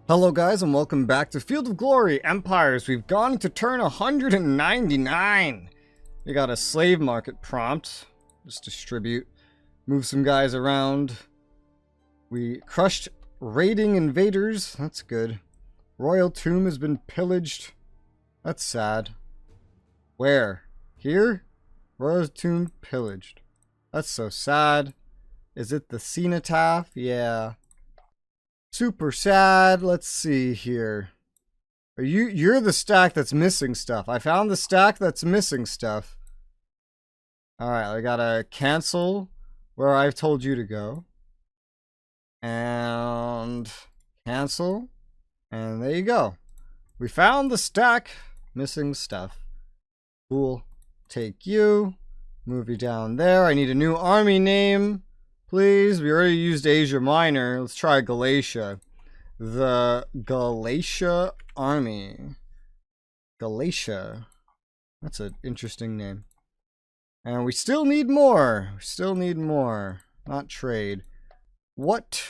Hello guys and welcome back to Field of Glory Empires. We've gone to turn 199. We got a slave market prompt. Just distribute. Move some guys around. We crushed raiding invaders. That's good. Royal tomb has been pillaged. That's sad. Where? Here? Royal tomb pillaged. That's so sad. Is it the cenotaph? Yeah. Super sad. Let's see here. You're the stack that's missing stuff. I found the stack that's missing stuff. Alright, I gotta cancel where I've told you to go. And cancel. And there you go. We found the stack missing stuff. Cool. Take you. Move you down there. I need a new army name. Please, we already used Asia Minor. Let's try Galatia. The Galatia Army. Galatia. That's an interesting name. And we still need more. We still need more. Not trade. What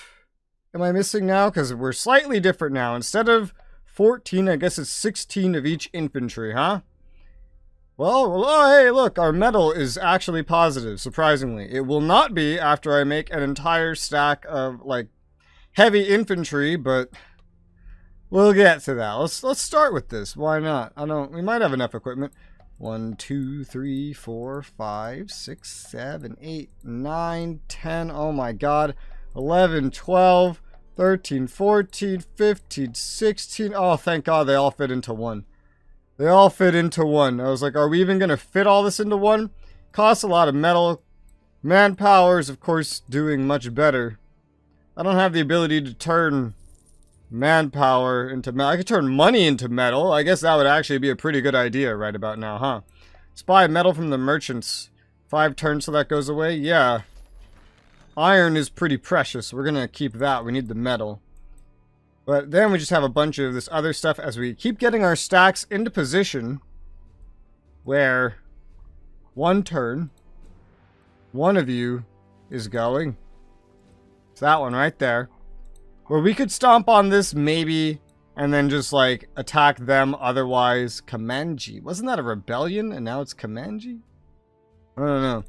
am I missing now? Because we're slightly different now. Instead of 14, I guess it's 16 of each infantry, huh? Well, oh, hey, look, our metal is actually positive, surprisingly. It will not be after I make an entire stack of, like, heavy infantry, but we'll get to that. Let's start with this. Why not? We might have enough equipment. 1, 2, 3, 4, 5, 6, 7, 8, 9, 10. Oh my god. 11, 12, 13, 14, 15, 16. Oh, thank god they all fit into one. They all fit into one. I was like, are we even going to fit all this into one? Costs a lot of metal. Manpower is, of course, doing much better. I don't have the ability to turn manpower into metal. I could turn money into metal. I guess that would actually be a pretty good idea right about now, huh? Spy metal from the merchants. 5 turns so that goes away? Yeah. Iron is pretty precious. We're going to keep that. We need the metal. But then we just have a bunch of this other stuff as we keep getting our stacks into position where one turn, one of you is going. It's that one right there. Where we could stomp on this maybe and then just like attack them otherwise. Comanche. Wasn't that a rebellion and now it's Comanche? I don't know.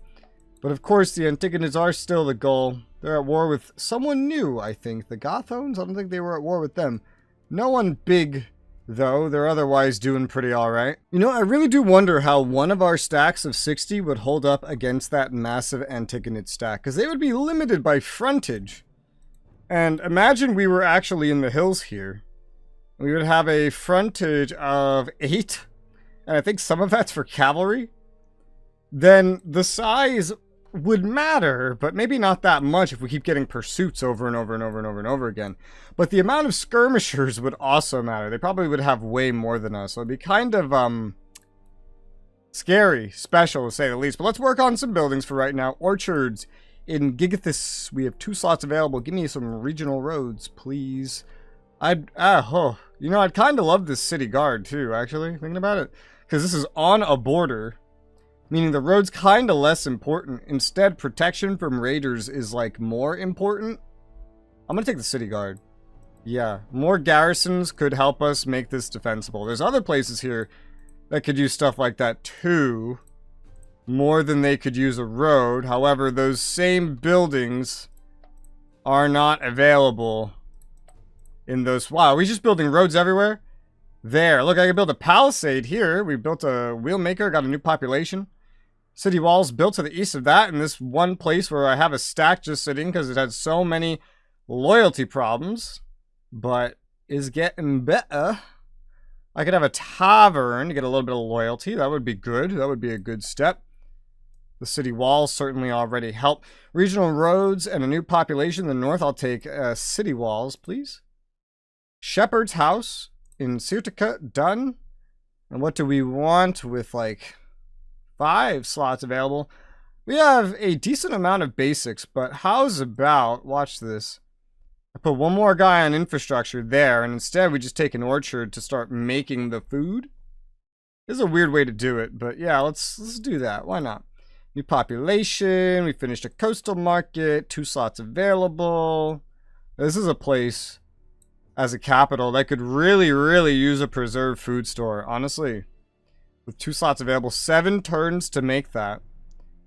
But of course the Antigones are still the goal. They're at war with someone new, I think. The Gothones? I don't think they were at war with them. No one big, though. They're otherwise doing pretty alright. You know, I really do wonder how one of our stacks of 60 would hold up against that massive Antigonid stack. Because they would be limited by frontage. And imagine we were actually in the hills here. We would have a frontage of 8. And I think some of that's for cavalry. Then the size would matter, but maybe not that much if we keep getting pursuits over and over and over and over and over again. But the amount of skirmishers would also matter. They probably would have way more than us. So it'd be kind of, scary, special to say the least. But let's work on some buildings for right now. Orchards in Gigathus. We have 2 slots available. Give me some regional roads, please. I'd kind of love this city guard too, actually, thinking about it. Because this is on a border. Meaning the road's kind of less important. Instead, protection from raiders is, like, more important. I'm gonna take the city guard. Yeah, more garrisons could help us make this defensible. There's other places here that could use stuff like that, too. More than they could use a road. However, those same buildings are not available in those... Wow, are we just building roads everywhere? There, look, I can build a palisade here. We built a wheelmaker, got a new population. City walls built to the east of that in this one place where I have a stack just sitting because it had so many loyalty problems. But is getting better. I could have a tavern to get a little bit of loyalty. That would be good. That would be a good step. The city walls certainly already help. Regional roads and a new population in the north. I'll take city walls, please. Shepherd's house in Sirtica, done. And what do we want with, like, 5 slots available? We have a decent amount of basics, but how's about, watch this. I put one more guy on infrastructure there, and instead we just take an orchard to start making the food. This is a weird way to do it, but yeah, let's do that. Why not? New population, we finished a coastal market, 2 slots available. This is a place as a capital that could really, really use a preserved food store, honestly. With 2 slots available, 7 turns to make that.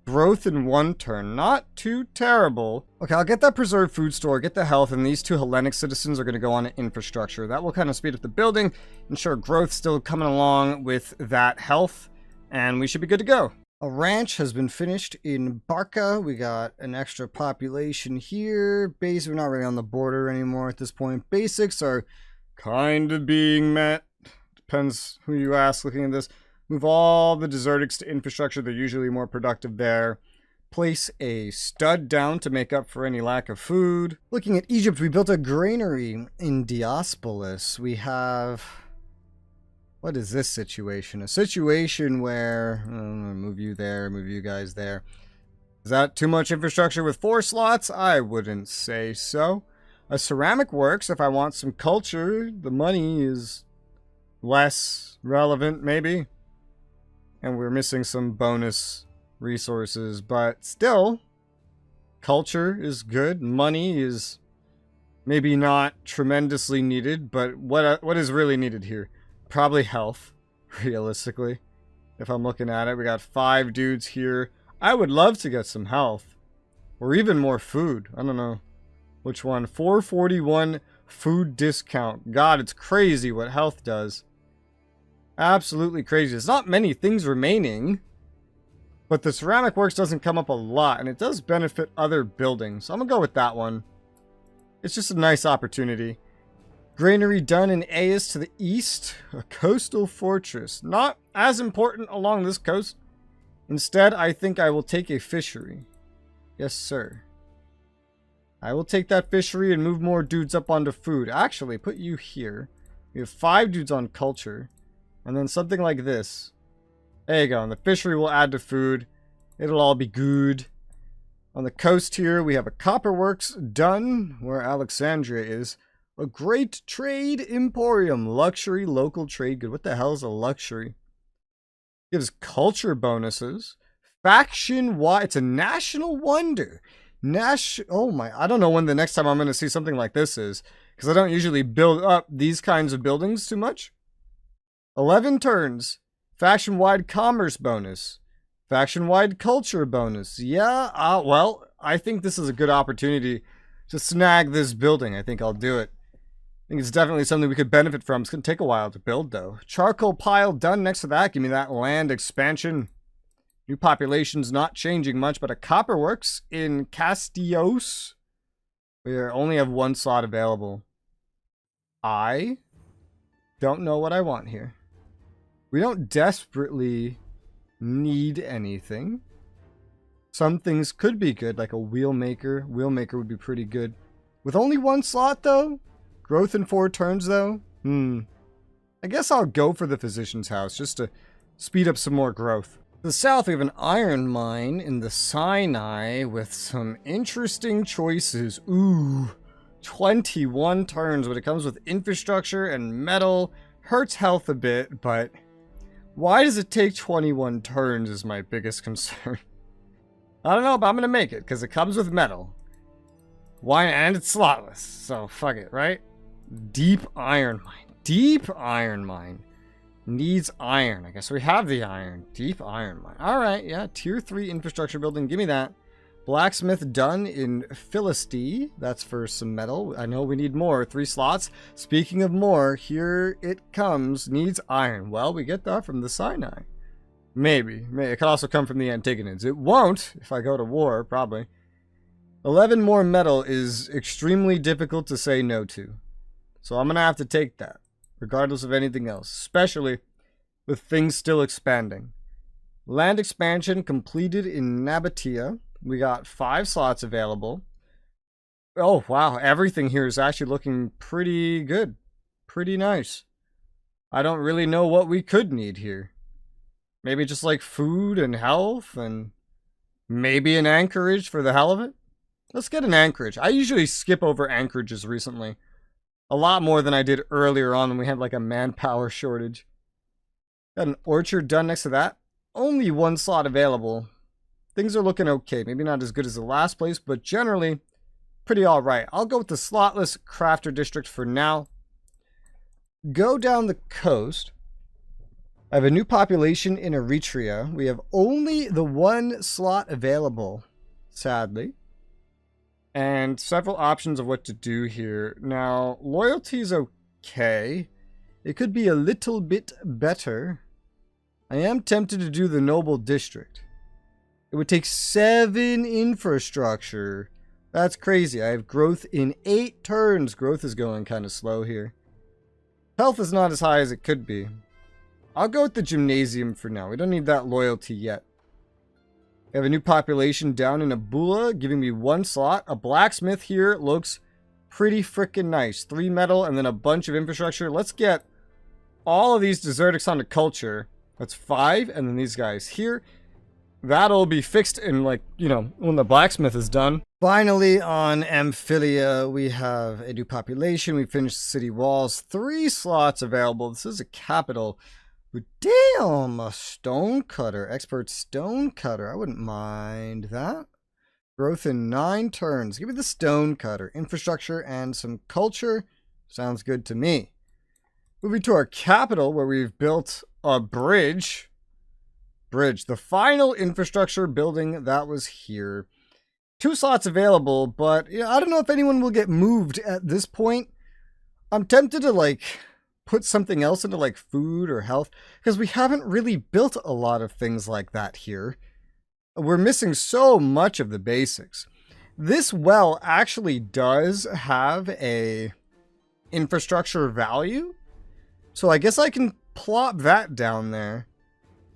Growth in 1 turn, not too terrible. Okay, I'll get that preserved food store, get the health, and these 2 Hellenic citizens are going to go on to infrastructure. That will kind of speed up the building, ensure growth still coming along with that health, and we should be good to go. A ranch has been finished in Barca. We got an extra population here. Base, we're not really on the border anymore at this point. Basics are kind of being met. Depends who you ask looking at this. Move all the desertics to infrastructure. They're usually more productive there. Place a stud down to make up for any lack of food. Looking at Egypt, we built a granary in Diospolis. We have... What is this situation? A situation where... move you there, move you guys there. Is that too much infrastructure with 4 slots? I wouldn't say so. A ceramic works if I want some culture. The money is less relevant, maybe. And we're missing some bonus resources, but still, culture is good. Money is maybe not tremendously needed, but what is really needed here? Probably health, realistically. If I'm looking at it, we got 5 dudes here. I would love to get some health, or even more food. I don't know which one. 441 food discount. God, it's crazy what health does. Absolutely crazy. There's not many things remaining, but the ceramic works doesn't come up a lot, and it does benefit other buildings. So I'm gonna go with that one. It's just a nice opportunity. Granary done in Aeus to the east. A coastal fortress. Not as important along this coast. Instead, I think I will take a fishery. Yes, sir. I will take that fishery and move more dudes up onto food. Actually, put you here. We have 5 dudes on culture. And then something like this. There you go. And the fishery will add to food. It'll all be good. On the coast here, we have a copper works done where Alexandria is. A great trade emporium. Luxury local trade good. What the hell is a luxury? Gives culture bonuses. Faction wide. It's a national wonder. Oh my. I don't know when the next time I'm going to see something like this is. Because I don't usually build up these kinds of buildings too much. 11 turns. Faction-wide commerce bonus. Faction-wide culture bonus. Yeah, well, I think this is a good opportunity to snag this building. I think I'll do it. I think it's definitely something we could benefit from. It's going to take a while to build, though. Charcoal pile done next to that. Give me that land expansion. New population's not changing much, but a copper works in Castillos. We only have 1 slot available. I don't know what I want here. We don't desperately need anything. Some things could be good, like a wheel maker. Wheel maker would be pretty good. With only 1 slot, though? Growth in 4 turns, though? I guess I'll go for the physician's house, just to speed up some more growth. To the south, we have an iron mine in the Sinai with some interesting choices. Ooh, 21 turns when it comes with infrastructure and metal. Hurts health a bit, but... Why does it take 21 turns is my biggest concern. I don't know, but I'm going to make it, because it comes with metal. Why? And it's slotless, so fuck it, right? Deep iron mine. Deep iron mine. Needs iron. I guess we have the iron. Deep iron mine. Alright, yeah, tier 3 infrastructure building. Give me that. Blacksmith done in Philistia. That's for some metal. I know we need more. 3 slots. Speaking of more, here it comes. Needs iron. Well, we get that from the Sinai. Maybe. It could also come from the Antigonids. It won't if I go to war, probably. 11 more metal is extremely difficult to say no to. So I'm going to have to take that, regardless of anything else. Especially with things still expanding. Land expansion completed in Nabatea. We got 5 slots available. Oh, wow. Everything here is actually looking pretty good. Pretty nice. I don't really know what we could need here. Maybe just like food and health and maybe an anchorage for the hell of it. Let's get an anchorage. I usually skip over anchorages recently. A lot more than I did earlier on when we had like a manpower shortage. Got an orchard done next to that. Only 1 slot available. Things are looking okay. Maybe not as good as the last place, but generally pretty alright. I'll go with the slotless crafter district for now. go down the coast. I have a new population in Eritrea. We have only the one slot available, sadly. And several options of what to do here. Now, loyalty's okay. It could be a little bit better. I am tempted to do the noble district. It would take 7 infrastructure. That's crazy. I have growth in 8 turns. Growth is going kind of slow here. Health is not as high as it could be. I'll go with the gymnasium for now. We don't need that loyalty yet. We have a new population down in Abula, giving me 1 slot. A blacksmith here looks pretty freaking nice. 3 metal and then a bunch of infrastructure. Let's get all of these desertics onto culture. That's 5, and then these guys here. That'll be fixed in, like, you know, when the blacksmith is done. Finally, on Amphilia, we have a new population. We finished the city walls. 3 slots available. This is a capital. But damn, a stonecutter. Expert stonecutter. I wouldn't mind that. Growth in 9 turns. Give me the stonecutter. Infrastructure and some culture. Sounds good to me. Moving to our capital, where we've built a bridge. The final infrastructure building that was here. 2 slots available, but yeah, I don't know if anyone will get moved at this point. I'm tempted to, like, put something else into, like, food or health, because we haven't really built a lot of things like that here. We're missing so much of the basics. This well actually does have a infrastructure value, so I guess I can plop that down there.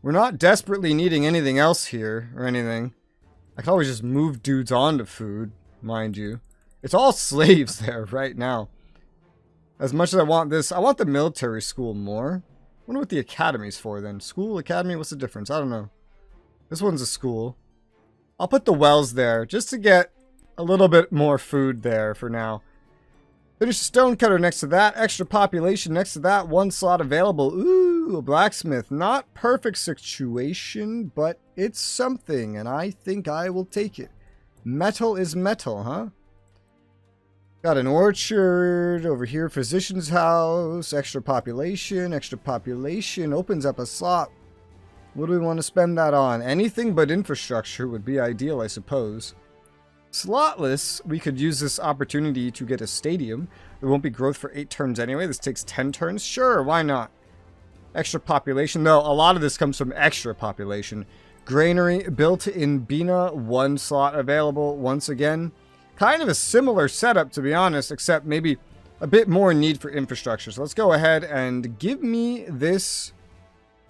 We're not desperately needing anything else here or anything. I can always just move dudes onto food, mind you. It's all slaves there right now. As much as I want this, I want the military school more. I wonder what the academy's for then. School, academy, what's the difference? I don't know. This one's a school. I'll put the wells there just to get a little bit more food there for now. Finish the stonecutter next to that. Extra population next to that. 1 slot available. Ooh, a blacksmith. Not perfect situation, but it's something, and I think I will take it. Metal is metal, huh? Got an orchard over here. Physician's house. Extra population. Extra population. Opens up a slot. What do we want to spend that on? Anything but infrastructure would be ideal, I suppose. Slotless, we could use this opportunity to get a stadium. There won't be growth for 8 turns anyway. This takes 10 turns. Sure, why not? Extra population. No, a lot of this comes from extra population. Granary built in Bina. 1 slot available once again. Kind of a similar setup, to be honest, except maybe a bit more need for infrastructure. So let's go ahead and give me this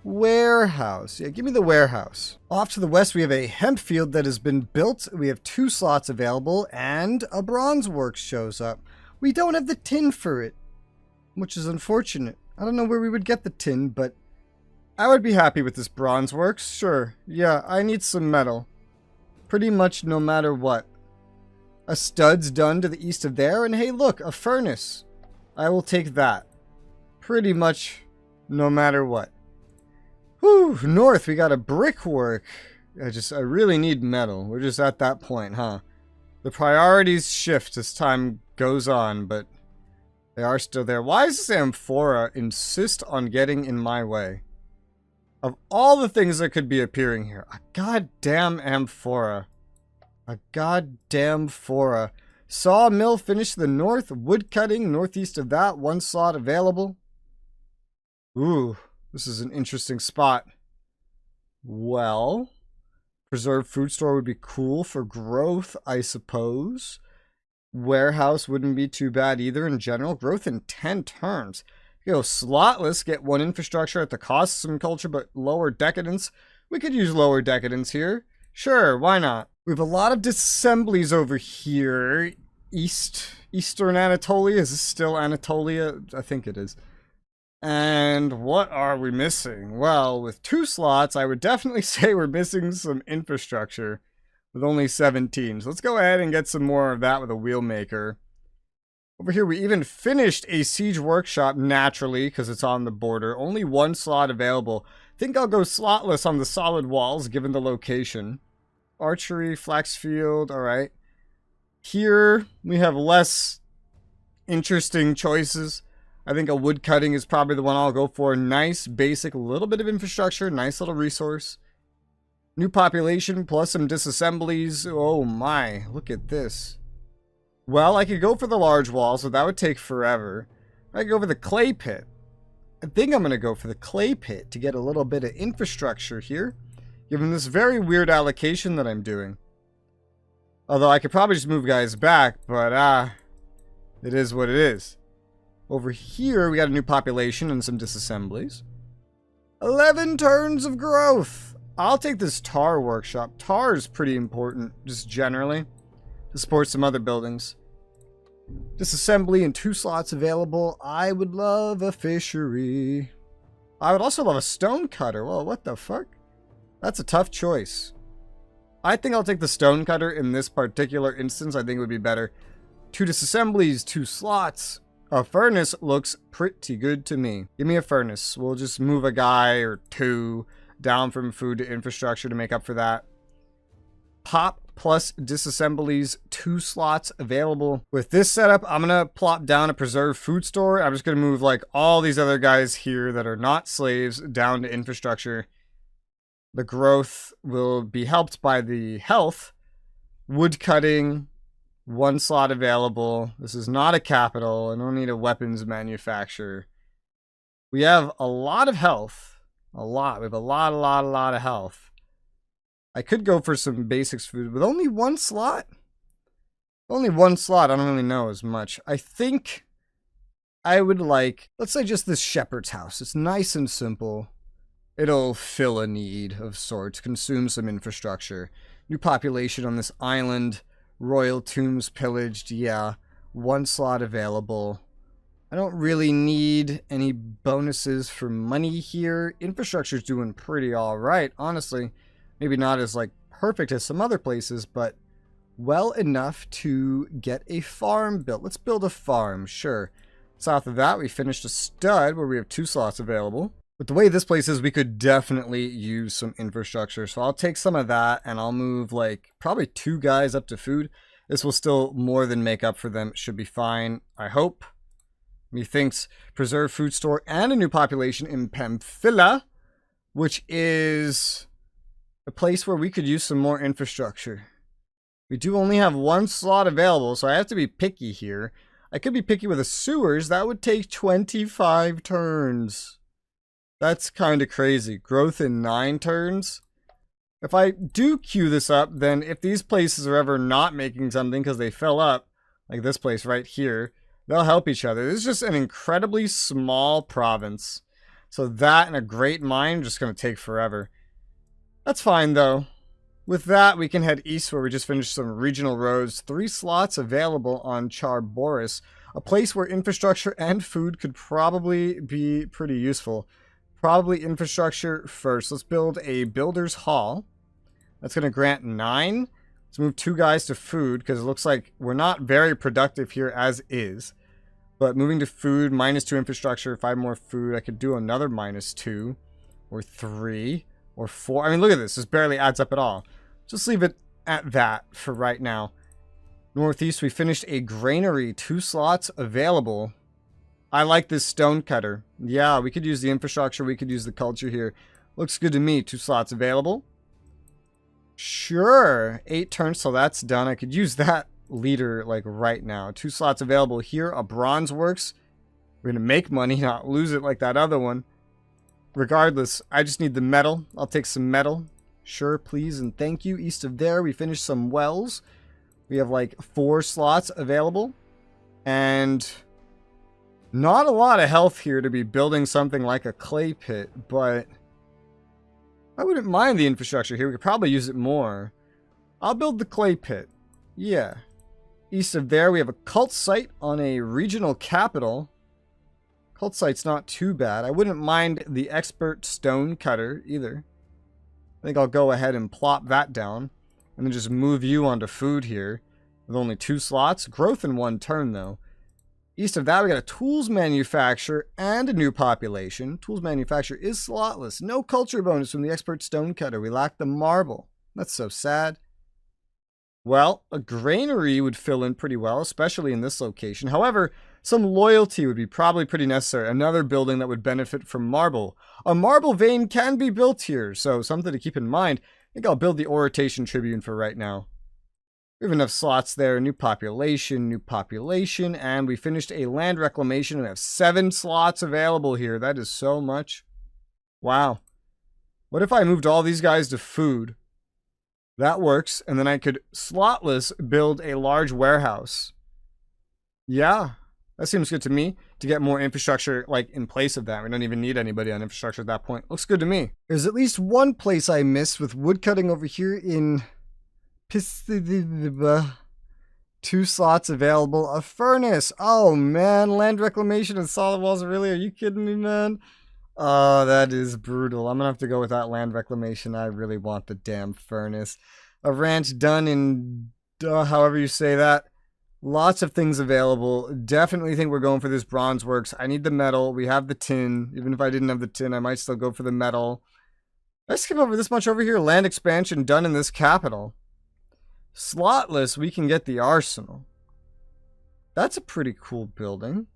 warehouse. Yeah, give me the warehouse. Off to the west, we have a hemp field that has been built. We have 2 slots available, and a bronze works shows up. We don't have the tin for it, which is unfortunate. I don't know where we would get the tin, but I would be happy with this bronze works. Sure. Yeah, I need some metal. Pretty much no matter what. A stud's done to the east of there, and hey, look, a furnace. I will take that. Pretty much no matter what. Whew, north, we got a brickwork. I really need metal. We're just at that point, huh? The priorities shift as time goes on, but they are still there. Why does this amphora insist on getting in my way? Of all the things that could be appearing here, a goddamn amphora. A goddamn phora. Sawmill finished to the north. Woodcutting northeast of that. 1 slot available. Ooh. This is an interesting spot. Well, preserved food store would be cool for growth, I suppose. Warehouse wouldn't be too bad either in general. Growth in 10 turns. You go slotless, get 1 infrastructure at the cost of some culture, but lower decadence. We could use lower decadence here. Sure, why not? We have a lot of disassemblies over here. Eastern Anatolia. Is this still Anatolia? I think it is. And what are we missing? Well, with 2 slots, I would definitely say we're missing some infrastructure with only 17. So let's go ahead and get some more of that with a wheelmaker. Over here, we even finished a siege workshop naturally because it's on the border. Only 1 slot available. Think I'll go slotless on the solid walls given the location. Archery, flax field, all right. Here, we have less interesting choices. I think a wood cutting is probably the one I'll go for. Nice, basic, little bit of infrastructure, nice little resource. New population plus some disassemblies. Oh my, look at this. Well, I could go for the large wall, so that would take forever. I could go for the clay pit. I think I'm going to go for the clay pit to get a little bit of infrastructure here, given this very weird allocation that I'm doing. Although I could probably just move guys back, but it is what it is. Over here, we got a new population and some disassemblies. 11 turns of growth. I'll take this tar workshop. Tar is pretty important, just generally, to support some other buildings. Disassembly and 2 slots available. I would love a fishery. I would also love a stone cutter. Well, what the fuck? That's a tough choice. I think I'll take the stone cutter in this particular instance. I think it would be better. 2 disassemblies, 2 slots. A furnace looks pretty good to me. Give me a furnace. We'll just move a guy or 2 down from food to infrastructure to make up for that. Pop plus disassemblies, 2 slots available. With this setup, I'm going to plop down a preserved food store. I'm just going to move like all these other guys here that are not slaves down to infrastructure. The growth will be helped by the health. Wood cutting, 1 slot available. This is not a capital. I don't need a weapons manufacturer. We have a lot of health. A lot. We have a lot of health. I could go for some basics food with only 1 slot. Only 1 slot. I don't really know as much. I think I would like, let's say just this shepherd's house. It's nice and simple. It'll fill a need of sorts, consume some infrastructure. New population on this island. Royal tombs pillaged. Yeah. 1 slot available. I don't really need any bonuses for money here. Infrastructure's doing pretty alright, honestly. Maybe not as like perfect as some other places, but well enough to get a farm built. Let's build a farm, sure. South of that, we finished a stud where we have 2 slots available. But the way this place is, we could definitely use some infrastructure. So I'll take some of that and I'll move like probably 2 guys up to food. This will still more than make up for them. It should be fine, I hope. Methinks preserved food store and a new population in Pamphila, which is a place where we could use some more infrastructure. We do only have 1 slot available, so I have to be picky here. I could be picky with the sewers. That would take 25 turns. That's kind of crazy. Growth in 9 turns. If I do queue this up, then if these places are ever not making something because they fill up, like this place right here, they'll help each other. This is just an incredibly small province. So that and a great mine are just going to take forever. That's fine though. With that, we can head east where we just finished some regional roads. 3 slots available on Charboris, a place where infrastructure and food could probably be pretty useful. Probably infrastructure first. Let's build a builder's hall. That's going to grant 9. Let's move 2 guys to food because it looks like we're not very productive here as is. But moving to food, -2 infrastructure, 5 more food. I could do another -2 or 3 or 4. I mean, look at this. This barely adds up at all. Just leave it at that for right now. Northeast, we finished a granary. 2 slots available. I like this stone cutter. Yeah, we could use the infrastructure. We could use the culture here. Looks good to me. 2 slots available. Sure. 8 turns, so that's done. I could use that leader like right now. 2 slots available here. A bronze works. We're going to make money, not lose it like that other one. Regardless, I just need the metal. I'll take some metal. Sure, please, and thank you. East of there, we finished some wells. We have like 4 slots available. And not a lot of health here to be building something like a clay pit, but I wouldn't mind the infrastructure here. We could probably use it more. I'll build the clay pit. Yeah. East of there, we have a cult site on a regional capital. Cult site's not too bad. I wouldn't mind the expert stone cutter either. I think I'll go ahead and plop that down. And then just move you onto food here. With only 2 slots. Growth in 1 turn though. East of that, we got a tools manufacturer and a new population. Tools manufacturer is slotless. No culture bonus from the expert stone cutter. We lack the marble. That's so sad. Well, a granary would fill in pretty well, especially in this location. However, Some loyalty would be probably pretty necessary. Another building that would benefit from marble. A marble vein can be built here, so something to keep in mind. I think I'll build the Orotation Tribune for right now. We have enough slots there. New population, and we finished a land reclamation. We have 7 slots available here. That is so much. Wow. What if I moved all these guys to food? That works, and then I could slotless build a large warehouse. Yeah, that seems good to me, to get more infrastructure, like, in place of that. We don't even need anybody on infrastructure at that point. Looks good to me. There's at least one place I missed with woodcutting over here in... 2 slots available. A furnace. Oh, man. Land reclamation and solid walls. Really? Are you kidding me, man? Oh, that is brutal. I'm going to have to go with that land reclamation. I really want the damn furnace. A ranch done in... however you say that. Lots of things available. Definitely think we're going for this bronze works. I need the metal. We have the tin. Even if I didn't have the tin, I might still go for the metal. Let's skip over this much over here. Land expansion done in this capital. Slotless, we can get the arsenal. That's a pretty cool building.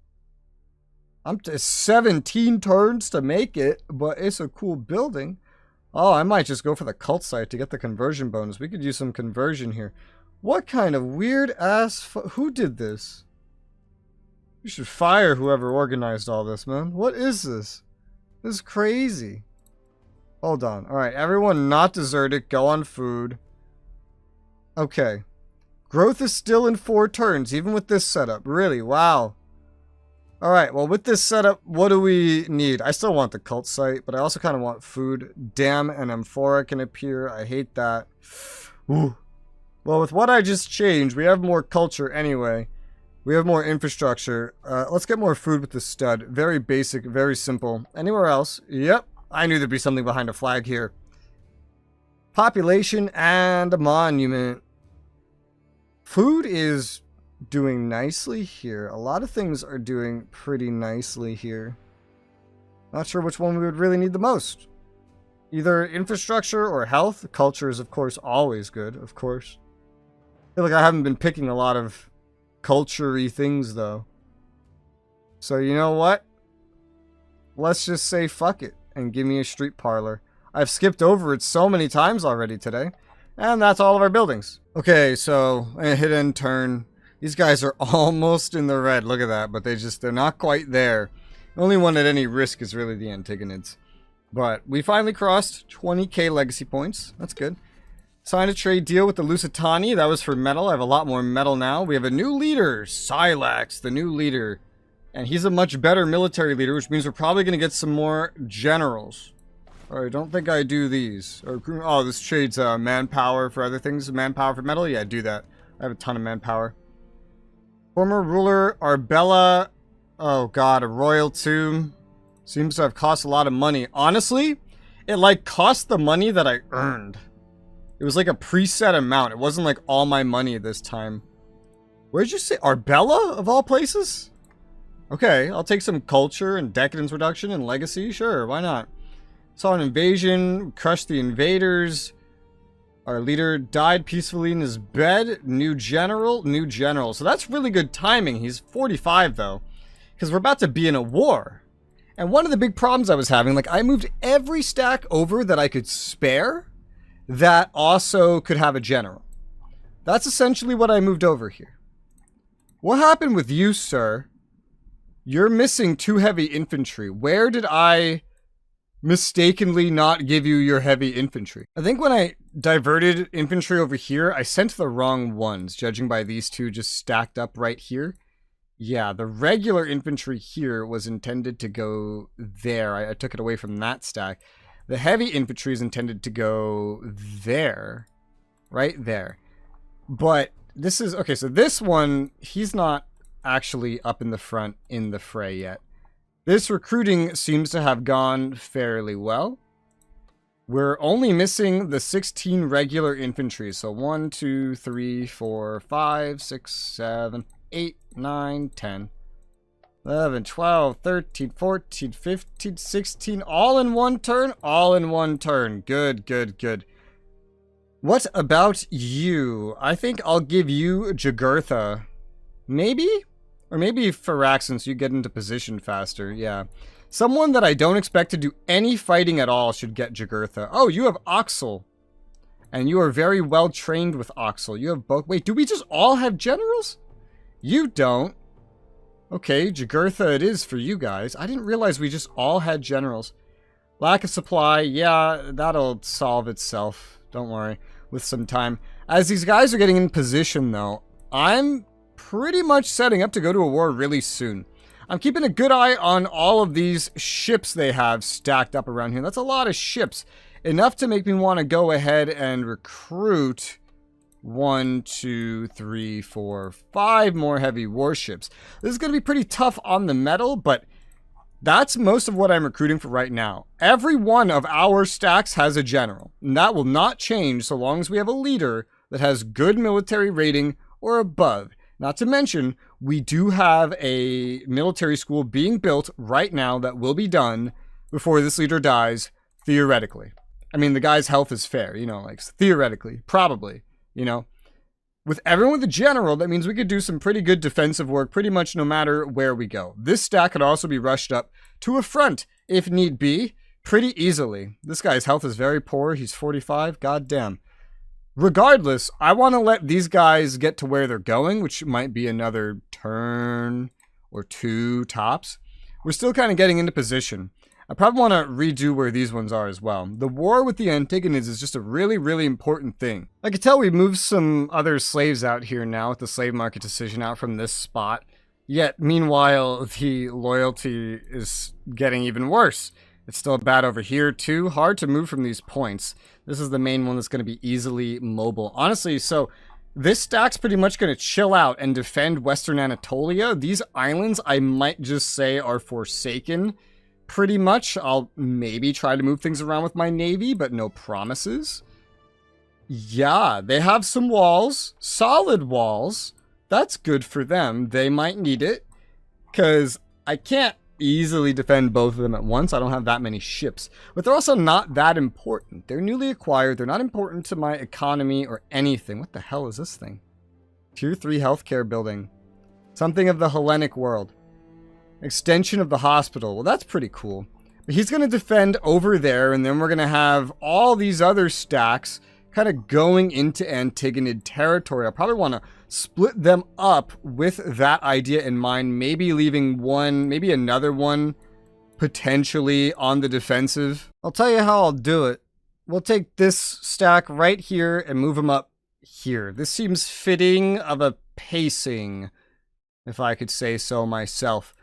I'm to 17 turns to make it, but it's a cool building. Oh, I might just go for the cult site to get the conversion bonus. We could use some conversion here. What kind of weird ass... Who did this? You should fire whoever organized all this, man. What is this? This is crazy. Hold on. Alright, everyone not deserted. Go on food. Okay. Growth is still in 4 turns, even with this setup. Really? Wow. Alright, well, with this setup, what do we need? I still want the cult site, but I also kind of want food. Damn, an amphora can appear. I hate that. Ooh. Well, with what I just changed, we have more culture anyway. We have more infrastructure. Let's get more food with the stud. Very basic, very simple. Anywhere else? Yep. I knew there'd be something behind a flag here. Population and a monument. Food is doing nicely here. A lot of things are doing pretty nicely here. Not sure which one we would really need the most. Either infrastructure or health. Culture is, of course, always good, of course. I feel like I haven't been picking a lot of culture-y things, though. So, you know what? Let's just say fuck it and give me a street parlor. I've skipped over it so many times already today. And that's all of our buildings. Okay, so a hit and turn. These guys are almost in the red. Look at that. But they're not quite there. The only one at any risk is really the Antigonids. But we finally crossed 20k legacy points. That's good. Signed a trade deal with the Lusitani. That was for metal. I have a lot more metal now. We have a new leader. Silax, the new leader. And he's a much better military leader, which means we're probably going to get some more generals. Alright, don't think I do these. Oh, this trades manpower for other things. Manpower for metal? Yeah, do that. I have a ton of manpower. Former ruler Arbella. Oh god, a royal tomb. Seems to have cost a lot of money. Honestly, it like cost the money that I earned. It was like a preset amount. It wasn't like all my money this time. Where'd you say? Arbella, of all places? Okay, I'll take some culture and decadence reduction and legacy. Sure, why not? Saw an invasion, crushed the invaders. Our leader died peacefully in his bed. New general. So that's really good timing. He's 45 though. Because we're about to be in a war. And one of the big problems I was having, like I moved every stack over that I could spare that also could have a general. That's essentially what I moved over here. What happened with you, sir? You're missing 2 heavy infantry. Where did I mistakenly not give you your heavy infantry? I think when I diverted infantry over here, I sent the wrong ones, judging by these 2 just stacked up right here. Yeah, the regular infantry here was intended to go there. I took it away from that stack. The heavy infantry is intended to go there. Right there. But this is... Okay, so this one, he's not actually up in the front in the fray yet. This recruiting seems to have gone fairly well. We're only missing the 16 regular infantry. So 1, 2, 3, 4, 5, 6, 7, 8, 9, 10, 11, 12, 13, 14, 15, 16. All in one turn? All in one turn. Good, good, good. What about you? I think I'll give you Jugurtha. Maybe? Or maybe Firaxin, so you get into position faster. Yeah. Someone that I don't expect to do any fighting at all should get Jugurtha. Oh, you have Oxel. And you are very well trained with Oxel. You have both. Wait, do we just all have generals? You don't. Okay, Jugurtha it is for you guys. I didn't realize we just all had generals. Lack of supply. Yeah, that'll solve itself. Don't worry. With some time. As these guys are getting in position, though, I'm pretty much setting up to go to a war really soon. I'm keeping a good eye on all of these ships they have stacked up around here. That's a lot of ships. Enough to make me want to go ahead and recruit 1, 2, 3, 4, 5 more heavy warships. This is going to be pretty tough on the metal, but that's most of what I'm recruiting for right now. Every one of our stacks has a general, and that will not change so long as we have a leader that has good military rating or above. Not to mention, we do have a military school being built right now that will be done before this leader dies, theoretically. I mean, the guy's health is fair, you know, like, theoretically, probably, you know. With everyone with a general, that means we could do some pretty good defensive work pretty much no matter where we go. This stack could also be rushed up to a front, if need be, pretty easily. This guy's health is very poor. He's 45. God damn. Regardless, I want to let these guys get to where they're going, which might be another turn or 2 tops. We're still kind of getting into position. I probably want to redo where these ones are as well. The war with the Antigonids is just a really, really important thing. I can tell we moved some other slaves out here now with the slave market decision out from this spot. Yet, meanwhile, the loyalty is getting even worse. It's still bad over here too. Hard to move from these points. This is the main one that's going to be easily mobile. Honestly, so this stack's pretty much going to chill out and defend Western Anatolia. These islands, I might just say, are forsaken. Pretty much. I'll maybe try to move things around with my navy, but no promises. Yeah, they have some walls. Solid walls. That's good for them. They might need it. Because I can't easily defend both of them at once. I don't have that many ships. But they're also not that important. They're newly acquired. They're not important to my economy or anything. What the hell is this thing? Tier 3 healthcare building. Something of the Hellenic world. Extension of the hospital. Well, that's pretty cool. But he's going to defend over there, and then we're going to have all these other stacks kind of going into Antigonid territory. I probably want to split them up with that idea in mind. Maybe leaving one, maybe another one potentially on the defensive. I'll tell you how I'll do it. We'll take this stack right here and move them up here. This seems fitting of a pacing, if I could say so myself.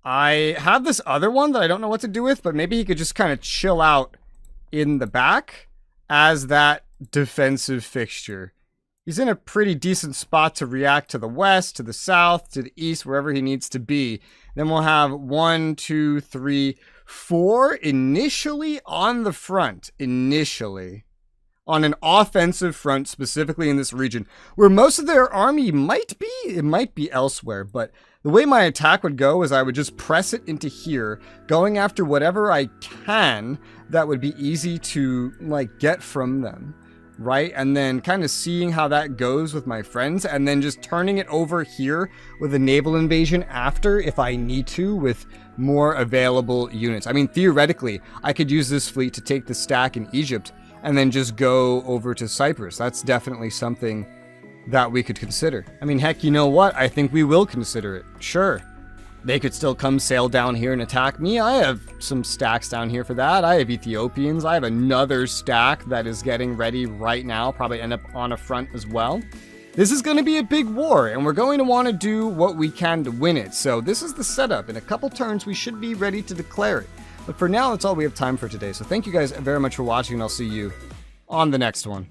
I have this other one that I don't know what to do with, but maybe he could just kind of chill out in the back as that defensive fixture. He's in a pretty decent spot to react to the west, to the south, to the east, wherever he needs to be. Then we'll have 1, 2, 3, 4 initially on the front. Initially. On an offensive front, specifically in this region, where most of their army might be. It might be elsewhere, but the way my attack would go is I would just press it into here, going after whatever I can that would be easy to, like, get from them, right? And then kind of seeing how that goes with my friends, and then just turning it over here with a naval invasion after, if I need to, with more available units. I mean, theoretically, I could use this fleet to take the stack in Egypt, and then just go over to Cyprus. That's definitely something that we could consider. I mean, heck, you know what? I think we will consider it. Sure. They could still come sail down here and attack me. I have some stacks down here for that. I have Ethiopians. I have another stack that is getting ready right now. Probably end up on a front as well. This is going to be a big war, and we're going to want to do what we can to win it. So this is the setup. In a couple turns, we should be ready to declare it. But for now, that's all we have time for today. So thank you guys very much for watching, and I'll see you on the next one.